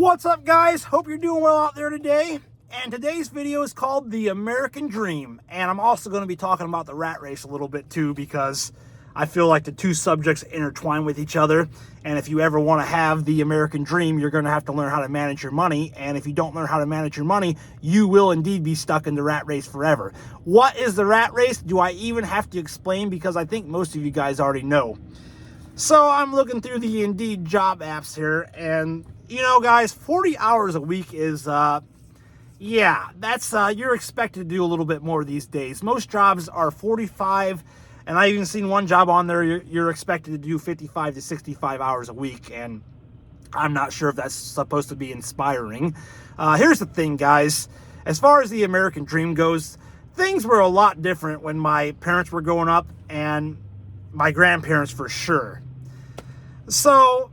What's up, guys? Hope you're doing well out there today. And today's video is called The American Dream. And I'm also going to be talking about the rat race a little bit too, because I feel like the two subjects intertwine with each other. And if you ever want to have the American dream, you're going to have to learn how to manage your money. And if you don't learn how to manage your money, you will indeed be stuck in the rat race forever. What is the rat race? Do I even have to explain? Because I think most of you guys already know. So I'm looking through the Indeed job apps here, and you know, guys, 40 hours a week is, yeah, that's, you're expected to do a little bit more these days. Most jobs are 45, and I even seen one job on there, you're expected to do 55 to 65 hours a week, and I'm not sure if that's supposed to be inspiring. Here's the thing, guys. As far as the American dream goes, things were a lot different when my parents were growing up, and my grandparents for sure. So,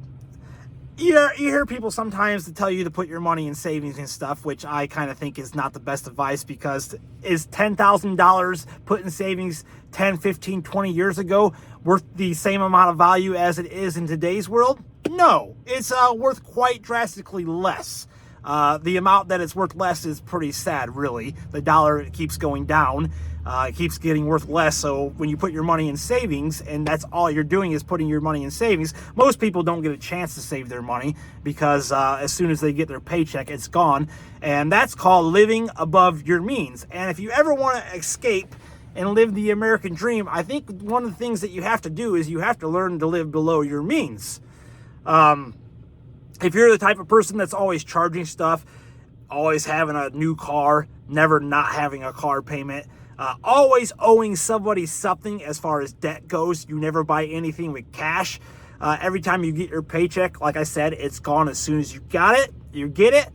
you hear people sometimes to tell you to put your money in savings and stuff, which I kind of think is not the best advice, because is $10,000 put in savings 10, 15, 20 years ago worth the same amount of value as it is in today's world? No, it's worth quite drastically less. The amount that it's worth less is pretty sad, really. The dollar keeps going down. It keeps getting worth less. So when you put your money in savings, and that's all you're doing is putting your money in savings, most people don't get a chance to save their money, because as soon as they get their paycheck, it's gone. And that's called living above your means. And if you ever want to escape and live the American dream, I think one of the things that you have to do is you have to learn to live below your means. If you're the type of person that's always charging stuff, always having a new car, never not having a car payment, always owing somebody something as far as debt goes, you never buy anything with cash. Every time you get your paycheck, like I said, it's gone as soon as you got it, you get it.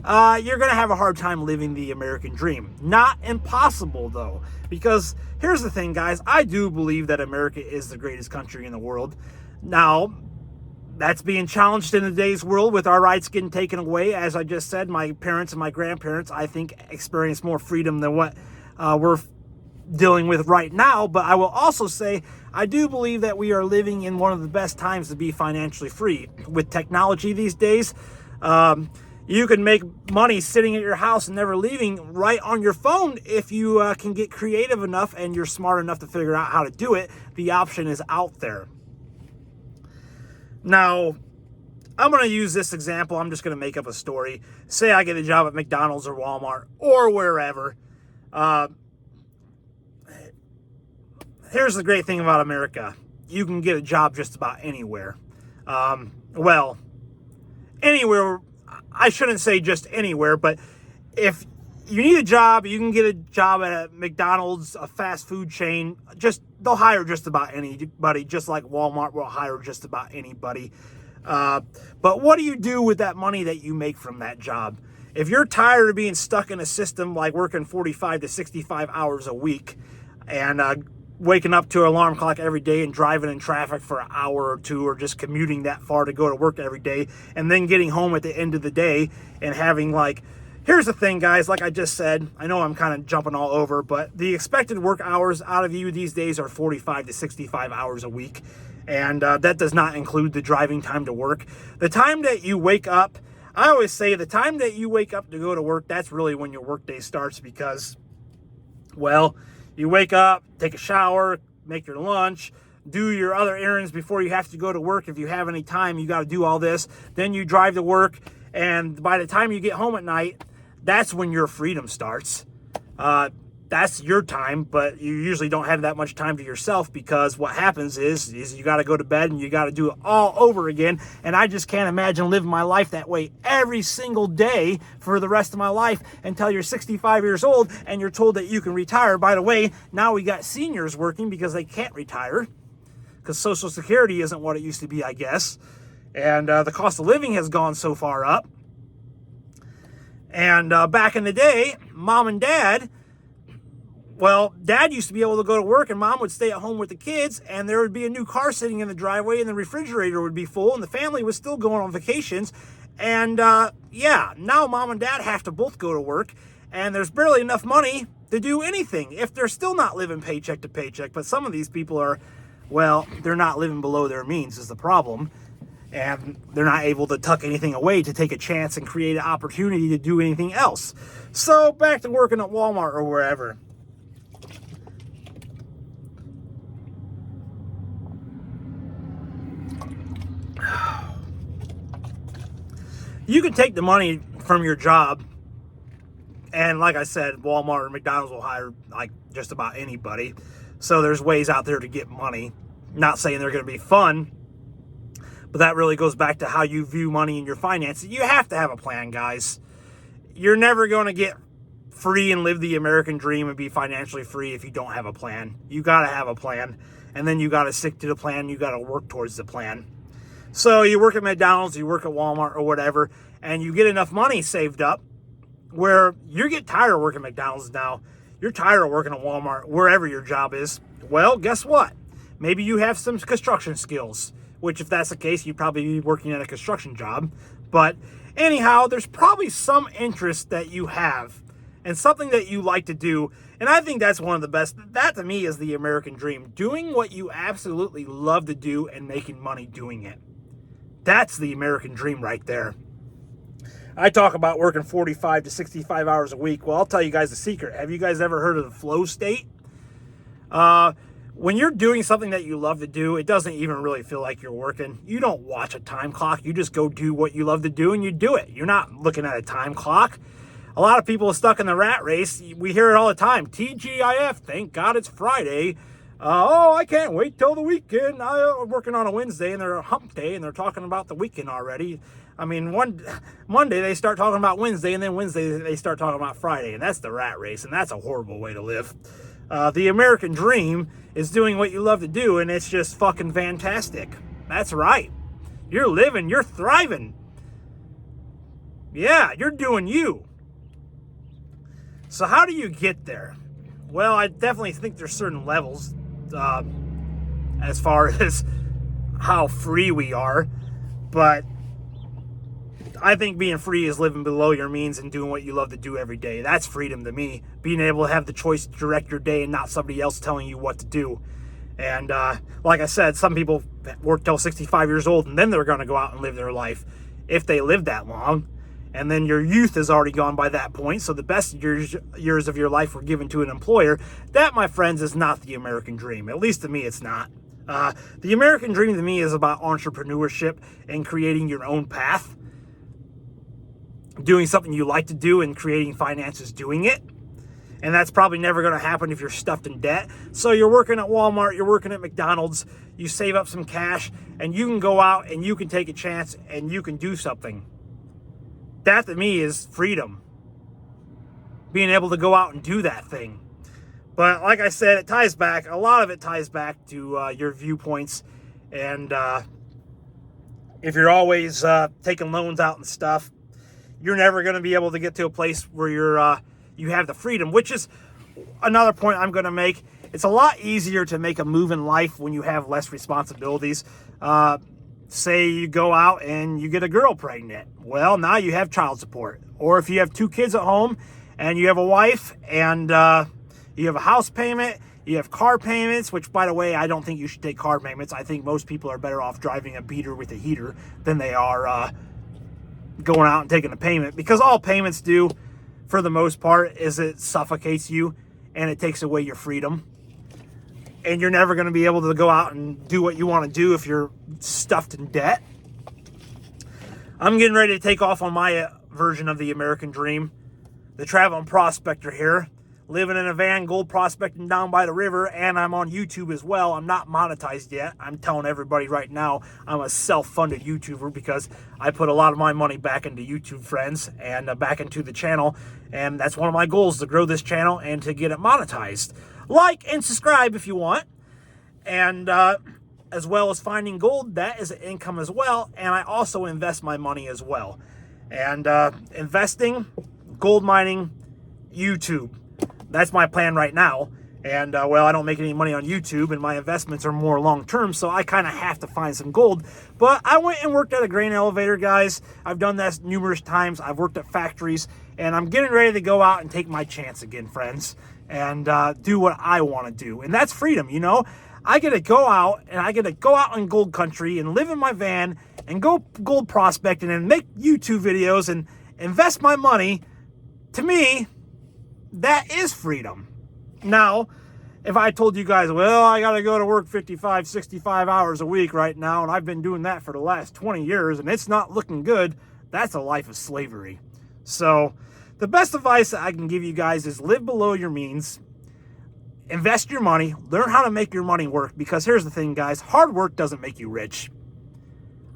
You're going to have a hard time living the American dream. Not impossible, though, because here's the thing, guys. I do believe that America is the greatest country in the world. Now, that's being challenged in today's world with our rights getting taken away. As I just said, my parents and my grandparents, I think, experienced more freedom than what we're dealing with right now. But I will also say, I do believe that we are living in one of the best times to be financially free. With technology these days, you can make money sitting at your house and never leaving right on your phone if you can get creative enough and you're smart enough to figure out how to do it. The option is out there. Now, I'm going to use this example. I'm just going to make up a story. Say I get a job at McDonald's or Walmart or wherever. Here's the great thing about America. You can get a job just about anywhere. Well, anywhere. I shouldn't say just anywhere, but if you need a job, you can get a job at a McDonald's, a fast food chain. They'll hire just about anybody, just like Walmart will hire just about anybody. But what do you do with that money that you make from that job? If you're tired of being stuck in a system like working 45 to 65 hours a week and waking up to an alarm clock every day and driving in traffic for an hour or two, or just commuting that far to go to work every day, and then getting home at the end of the day and having here's the thing, guys, like I just said, I know I'm kind of jumping all over, but the expected work hours out of you these days are 45 to 65 hours a week. And that does not include the driving time to work. The time that you wake up, I always say the time that you wake up to go to work, that's really when your workday starts, because, well, you wake up, take a shower, make your lunch, do your other errands before you have to go to work. If you have any time, you got to do all this. Then you drive to work, and by the time you get home at night, that's when your freedom starts. That's your time, but you usually don't have that much time to yourself, because what happens is you got to go to bed and you got to do it all over again. And I just can't imagine living my life that way every single day for the rest of my life until you're 65 years old and you're told that you can retire. By the way, now we got seniors working because they can't retire because Social Security isn't what it used to be, I guess. And the cost of living has gone so far up. And back in the day, mom and dad, well, dad used to be able to go to work and mom would stay at home with the kids, and there would be a new car sitting in the driveway and the refrigerator would be full and the family was still going on vacations. And yeah, now mom and dad have to both go to work, and there's barely enough money to do anything if they're still not living paycheck to paycheck. But some of these people are, well, they're not living below their means is the problem. and they're not able to tuck anything away to take a chance and create an opportunity to do anything else. So back to working at Walmart or wherever. You can take the money from your job, and like I said, Walmart or McDonald's will hire like just about anybody. So there's ways out there to get money. Not saying they're going to be fun, but that really goes back to how you view money and your finances. You have to have a plan, guys. You're never going to get free and live the American dream and be financially free if you don't have a plan. You got to have a plan, and then you got to stick to the plan. You got to work towards the plan. So you work at McDonald's, you work at Walmart or whatever, and you get enough money saved up where you get tired of working at McDonald's now. You're tired of working at Walmart, wherever your job is. Well, guess what? Maybe you have some construction skills, which if that's the case, you'd probably be working at a construction job. But anyhow, there's probably some interest that you have and something that you like to do. And I think that's one of the best. That to me is the American dream. Doing what you absolutely love to do and making money doing it. That's the American dream right there. I talk about working 45 to 65 hours a week. Well, I'll tell you guys a secret. Have you guys ever heard of the flow state? When you're doing something that you love to do, it doesn't even really feel like you're working. You don't watch a time clock. You just go do what you love to do and you do it. You're not looking at a time clock. A lot of people are stuck in the rat race. We hear it all the time. TGIF, thank God it's Friday. Oh, I can't wait till the weekend. I'm working on a Wednesday and they're hump day and they're talking about the weekend already. I mean, Monday they start talking about Wednesday, and then Wednesday they start talking about Friday, and that's the rat race, and that's a horrible way to live. The American dream is doing what you love to do, and it's just fucking fantastic. That's right. You're living, you're thriving. Yeah, you're doing you. So how do you get there? Well, I definitely think there's certain levels as far as how free we are, but I think being free is living below your means and doing what you love to do every day. That's freedom to me. Being able to have the choice to direct your day and not somebody else telling you what to do. And like I said, some people work till 65 years old and then they're going to go out and live their life if they live that long. And then your youth is already gone by that point. So the best years of your life were given to an employer. That, my friends, is not the American dream. At least to me, it's not. The American dream to me is about entrepreneurship and creating your own path. Doing something you like to do and creating finances doing it. And that's probably never going to happen if you're stuffed in debt. So you're working at Walmart, you're working at McDonald's, you save up some cash, and you can go out and you can take a chance and you can do something. That to me is freedom. Being able to go out and do that thing. But like I said, it ties back, a lot of it ties back to your viewpoints. And if you're always taking loans out and stuff, you're never going to be able to get to a place where you have the freedom, which is another point I'm going to make. It's a lot easier to make a move in life when you have less responsibilities. Say you go out and you get a girl pregnant. Well, now you have child support. Or if you have 2 kids at home and you have a wife and you have a house payment, you have car payments, which, by the way, I don't think you should take car payments. I think most people are better off driving a beater with a heater than they are going out and taking a payment, because all payments do for the most part is it suffocates you and it takes away your freedom, and you're never going to be able to go out and do what you want to do if you're stuffed in debt. I'm getting ready to take off on my version of the American dream. The traveling prospector here, living in a van, gold prospecting down by the river, and I'm on YouTube as well. I'm not monetized yet. I'm telling everybody right now I'm a self-funded YouTuber because I put a lot of my money back into YouTube, friends, and back into the channel. And that's one of my goals, to grow this channel and to get it monetized. Like and subscribe if you want. And as well as finding gold, that is an income as well. And I also invest my money as well. And investing, gold mining, YouTube. That's my plan right now. And, well, I don't make any money on YouTube, and my investments are more long-term, so I kind of have to find some gold. But I went and worked at a grain elevator, guys. I've done that numerous times. I've worked at factories, and I'm getting ready to go out and take my chance again, friends, and do what I want to do. And that's freedom, you know? I get to go out, and I get to go out in gold country and live in my van and go gold prospecting and make YouTube videos and invest my money, to me, that is freedom. Now, if I told you guys, well, I got to go to work 55, 65 hours a week right now, and I've been doing that for the last 20 years, and it's not looking good, that's a life of slavery. So the best advice that I can give you guys is live below your means, invest your money, learn how to make your money work, because here's the thing, guys, hard work doesn't make you rich.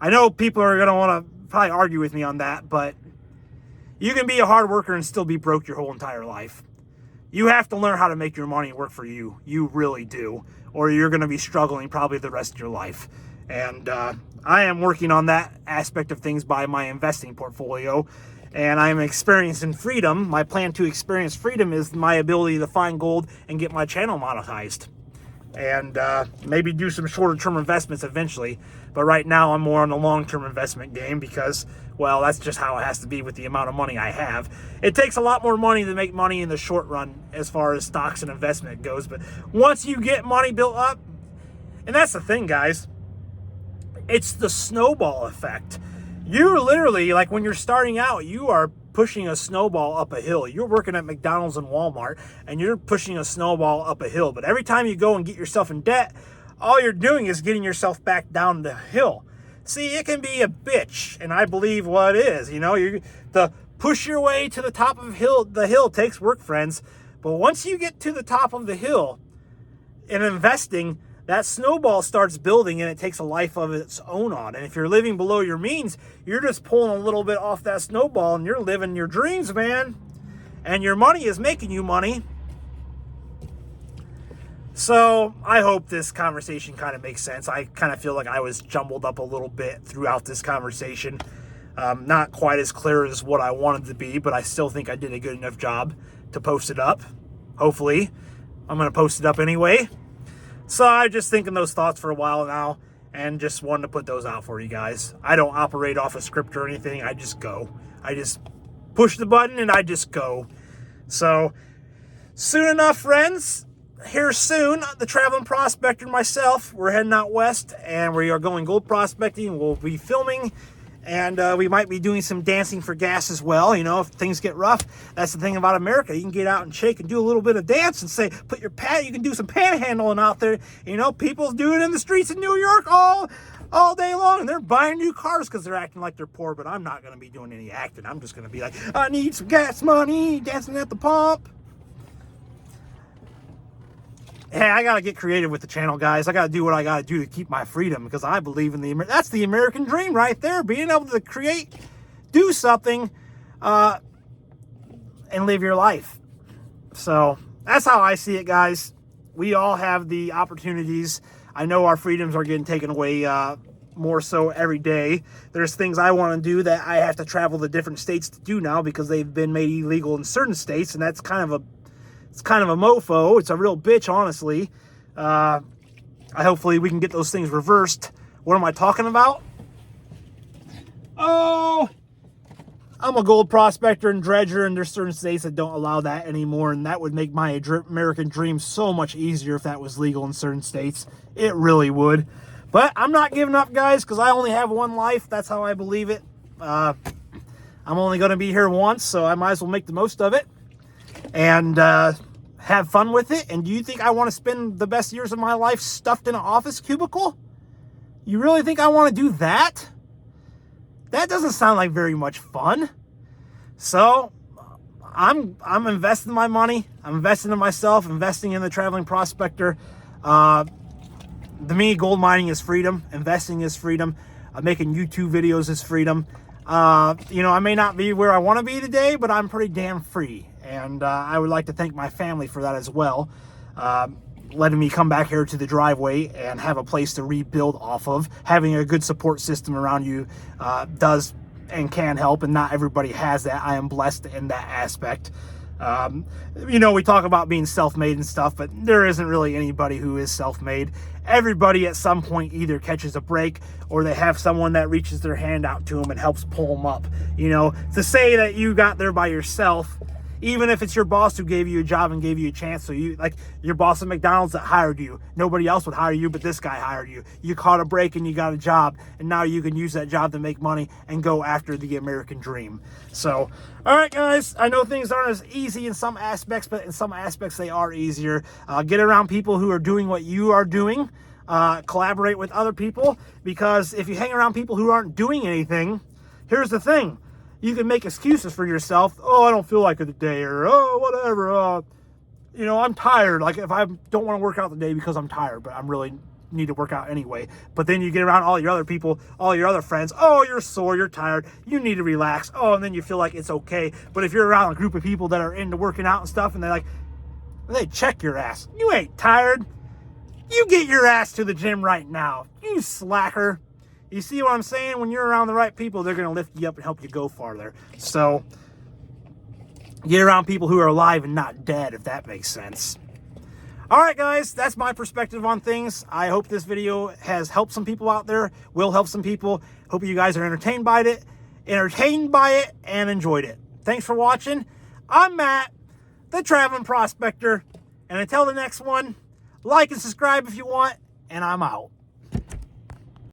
I know people are going to want to probably argue with me on that, but you can be a hard worker and still be broke your whole entire life. You have to learn how to make your money work for you. You really do. Or you're going to be struggling probably the rest of your life. And I am working on that aspect of things by my investing portfolio. And I'm experiencing freedom. My plan to experience freedom is my ability to find gold and get my channel monetized. And maybe do some shorter term investments eventually. But right now I'm more on the long-term investment game because, well, that's just how it has to be with the amount of money I have. It takes a lot more money to make money in the short run as far as stocks and investment goes. But once you get money built up, and that's the thing, guys, it's the snowball effect. You're literally, like when you're starting out, you are pushing a snowball up a hill. You're working at McDonald's and Walmart, and you're pushing a snowball up a hill. But every time you go and get yourself in debt, all you're doing is getting yourself back down the hill. See, it can be a bitch, and I believe what it is. You know, to push your way to the top of the hill takes work, friends. But once you get to the top of the hill in investing, that snowball starts building and it takes a life of its own on. And if you're living below your means, you're just pulling a little bit off that snowball and you're living your dreams, man. And your money is making you money. So I hope this conversation kind of makes sense. I kind of feel like I was jumbled up a little bit throughout this conversation. Not quite as clear as what I wanted to be, but I still think I did a good enough job to post it up. Hopefully. I'm going to post it up anyway. So I'm just thinking those thoughts for a while now and just wanted to put those out for you guys. I don't operate off a script or anything. I just go. I just push the button and I just go. So soon enough, friends, here soon, the Traveling Prospector and myself, we're heading out west and we are going gold prospecting. We'll be filming and we might be doing some dancing for gas as well. You know, if things get rough, that's the thing about America. You can get out and shake and do a little bit of dance and say, you can do some panhandling out there. You know, people do it in the streets of New York all day long, and they're buying new cars because they're acting like they're poor, but I'm not going to be doing any acting. I'm just going to be like, I need some gas money, dancing at the pump. Hey, I got to get creative with the channel, guys. I got to do what I got to do to keep my freedom because I believe in that's the American dream right there. Being able to create, do something, and live your life. So that's how I see it, guys. We all have the opportunities. I know our freedoms are getting taken away more so every day. There's things I want to do that I have to travel to different states to do now because they've been made illegal in certain states, and that's kind of a mofo. It's a real bitch, honestly. Hopefully we can get those things reversed. What am I talking about? Oh, I'm a gold prospector and dredger, and there's certain states that don't allow that anymore, and that would make my American dream so much easier if that was legal in certain states. It really would. But I'm not giving up, guys, because I only have one life. That's how I believe it. I'm only going to be here once, so I might as well make the most of it. And have fun with it. And do you think I want to spend the best years of my life stuffed in an office cubicle? You really think I want to do that? That doesn't sound like very much fun. So I'm investing my money. I'm investing in myself, investing in the Traveling Prospector. To me, gold mining is freedom. Investing is freedom. Making YouTube videos is freedom. You know, I may not be where I want to be today, but I'm pretty damn free. And I would like to thank my family for that as well. Letting me come back here to the driveway and have a place to rebuild off of. Having a good support system around you does and can help, and not everybody has that. I am blessed in that aspect. You know, we talk about being self-made and stuff, but there isn't really anybody who is self-made. Everybody at some point either catches a break or they have someone that reaches their hand out to them and helps pull them up. You know, to say that you got there by yourself, Even if it's your boss who gave you a job and gave you a chance, so you, like your boss at McDonald's that hired you, nobody else would hire you, but this guy hired you. You caught a break and you got a job, and now you can use that job to make money and go after the American dream. So, all right, guys, I know things aren't as easy in some aspects, but in some aspects they are easier. Get around people who are doing what you are doing. Collaborate with other people, because if you hang around people who aren't doing anything, here's the thing. You can make excuses for yourself. Oh, I don't feel like it today, or oh, whatever. You know, I'm tired. Like if I don't want to work out today because I'm tired, but I'm really need to work out anyway. But then you get around all your other people, all your other friends. Oh, you're sore, you're tired, you need to relax. Oh, and then you feel like it's okay. But if you're around a group of people that are into working out and stuff, and they check your ass. You ain't tired. You get your ass to the gym right now, you slacker. You see what I'm saying? When you're around the right people, they're going to lift you up and help you go farther. So, get around people who are alive and not dead, if that makes sense. All right, guys, that's my perspective on things. I hope this video has helped some people out there, will help some people. Hope you guys are entertained by it, and enjoyed it. Thanks for watching. I'm Matt, the Traveling Prospector, and until the next one, like and subscribe if you want, and I'm out.